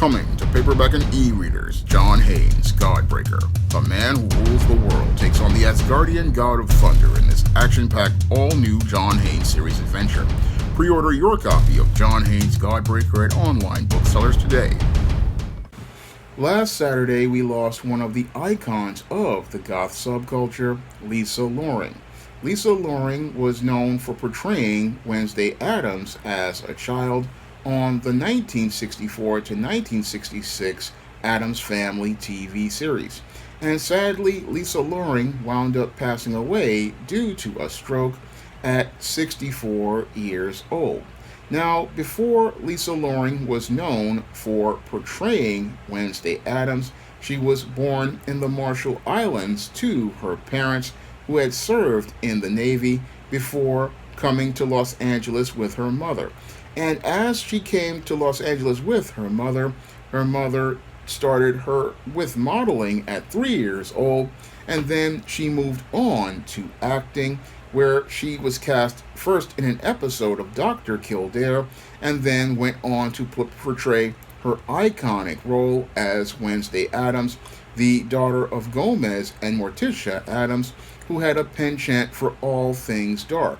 Coming to paperback and e-readers, John Haynes' Godbreaker. The man who rules the world takes on the Asgardian god of thunder in this action-packed, all-new John Haynes series adventure. Pre-order your copy of John Haynes' Godbreaker at online booksellers today. Last Saturday, we lost one of the icons of the goth subculture, Lisa Loring. Lisa Loring was known for portraying Wendesday Addams as a child on the 1964 to 1966 Addams Family TV series. And sadly, Lisa Loring wound up passing away due to a stroke at 64 years old. Now, before Lisa Loring was known for portraying Wendesday Addams, she was born in the Marshall Islands to her parents who had served in the Navy before coming to Los Angeles with her mother. And as she came to Los Angeles with her mother started her with modeling at 3 years old, and then she moved on to acting, where she was cast first in an episode of Dr. Kildare, and then went on to portray her iconic role as Wendesday Addams, the daughter of Gomez and Morticia Addams, who had a penchant for all things dark.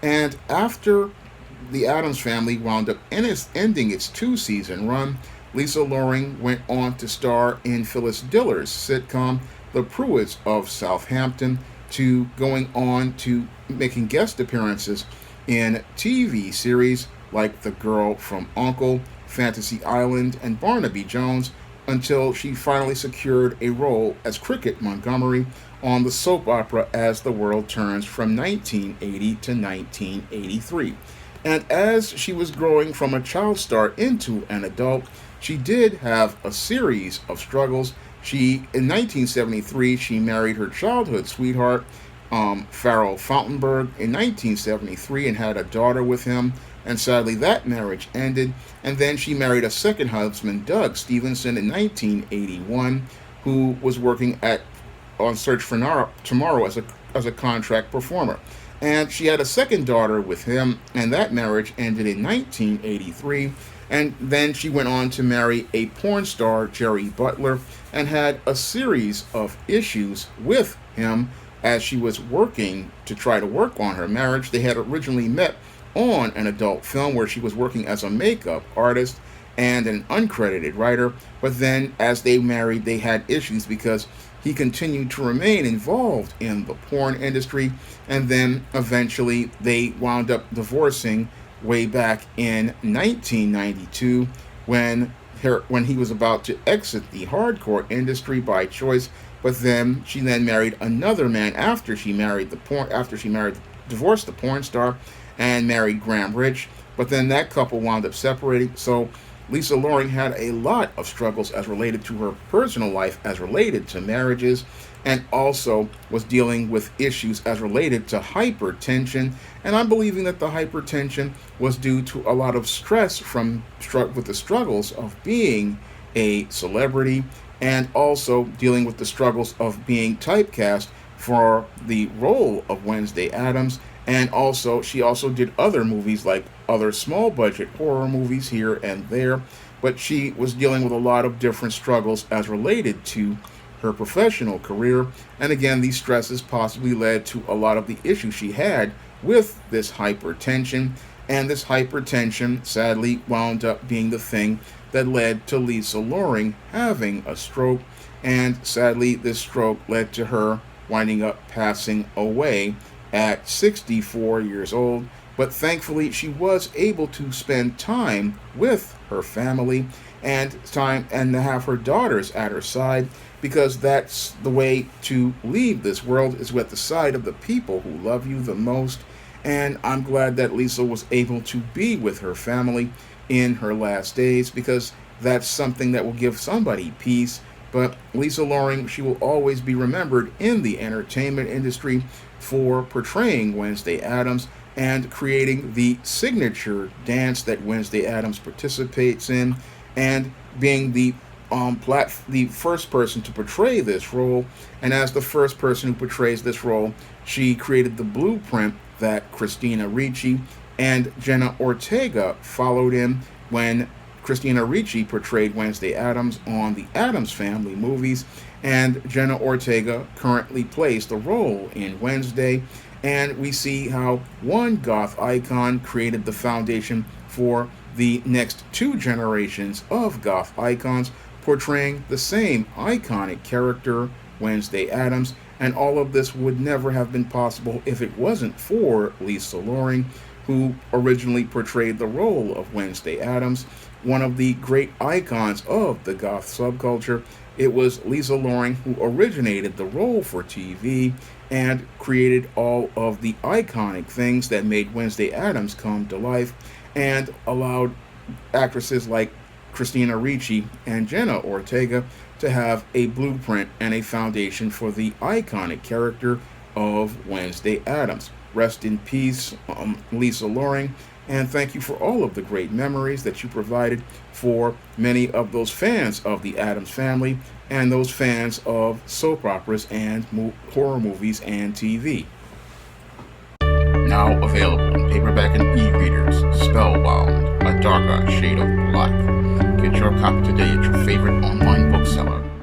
And after the Addams Family wound up ending its 2-season run, Lisa Loring went on to star in Phyllis Diller's sitcom The Pruitts of Southampton, to going on to making guest appearances in TV series like The Girl from U.N.C.L.E., Fantasy Island, and Barnaby Jones, until she finally secured a role as Cricket Montgomery on the soap opera As the World Turns from 1980 to 1983. And as she was growing from a child star into an adult, she did have a series of struggles. In 1973, she married her childhood sweetheart, Farrell Fountainberg, in 1973, and had a daughter with him. And sadly, that marriage ended. And then she married a second husband, Doug Stevenson, in 1981, who was working on Search for Tomorrow as a contract performer. And she had a second daughter with him, and that marriage ended in 1983. And then she went on to marry a porn star, Jerry Butler, and had a series of issues with him as she was working to try to work on her marriage. They had originally met on an adult film where she was working as a makeup artist and an uncredited writer, but then as they married, they had issues because he continued to remain involved in the porn industry, and then eventually they wound up divorcing way back in 1992 when he was about to exit the hardcore industry by choice. But then she married another man after she divorced the porn star and married Graham Rich. But then that couple wound up separating. So Lisa Loring had a lot of struggles as related to her personal life, as related to marriages, and also was dealing with issues as related to hypertension. And I'm believing that the hypertension was due to a lot of stress with the struggles of being a celebrity, and also dealing with the struggles of being typecast for the role of Wendesday Addams. And also, she also did other movies, like other small budget horror movies here and there, but she was dealing with a lot of different struggles as related to her professional career. And again, these stresses possibly led to a lot of the issues she had with this hypertension. And this hypertension sadly wound up being the thing that led to Lisa Loring having a stroke. And sadly, this stroke led to her winding up passing away at 64 years old. But thankfully, she was able to spend time with her family and to have her daughters at her side, because that's the way to leave this world, is with the side of the people who love you the most. And I'm glad that Lisa was able to be with her family in her last days, because that's something that will give somebody peace. But Lisa Loring, she will always be remembered in the entertainment industry for portraying Wendesday Addams and creating the signature dance that Wendesday Addams participates in, and being the first person to portray this role. And as the first person who portrays this role, she created the blueprint that Christina Ricci and Jenna Ortega followed in when Christina Ricci portrayed Wednesday Addams on the Addams Family movies, and Jenna Ortega currently plays the role in Wednesday. And we see how one goth icon created the foundation for the next two generations of goth icons, portraying the same iconic character, Wednesday Addams. And all of this would never have been possible if it wasn't for Lisa Loring, who originally portrayed the role of Wednesday Addams, one of the great icons of the goth subculture. It was Lisa Loring who originated the role for TV and created all of the iconic things that made Wednesday Addams come to life, and allowed actresses like Christina Ricci and Jenna Ortega to have a blueprint and a foundation for the iconic character of Wednesday Addams. Rest in peace, Lisa Loring, and thank you for all of the great memories that you provided for many of those fans of the Addams Family and those fans of soap operas and horror movies and TV. Now available in paperback and e-readers, Spellbound, A Darker Shade of Black. Get your copy today at your favorite online bookseller.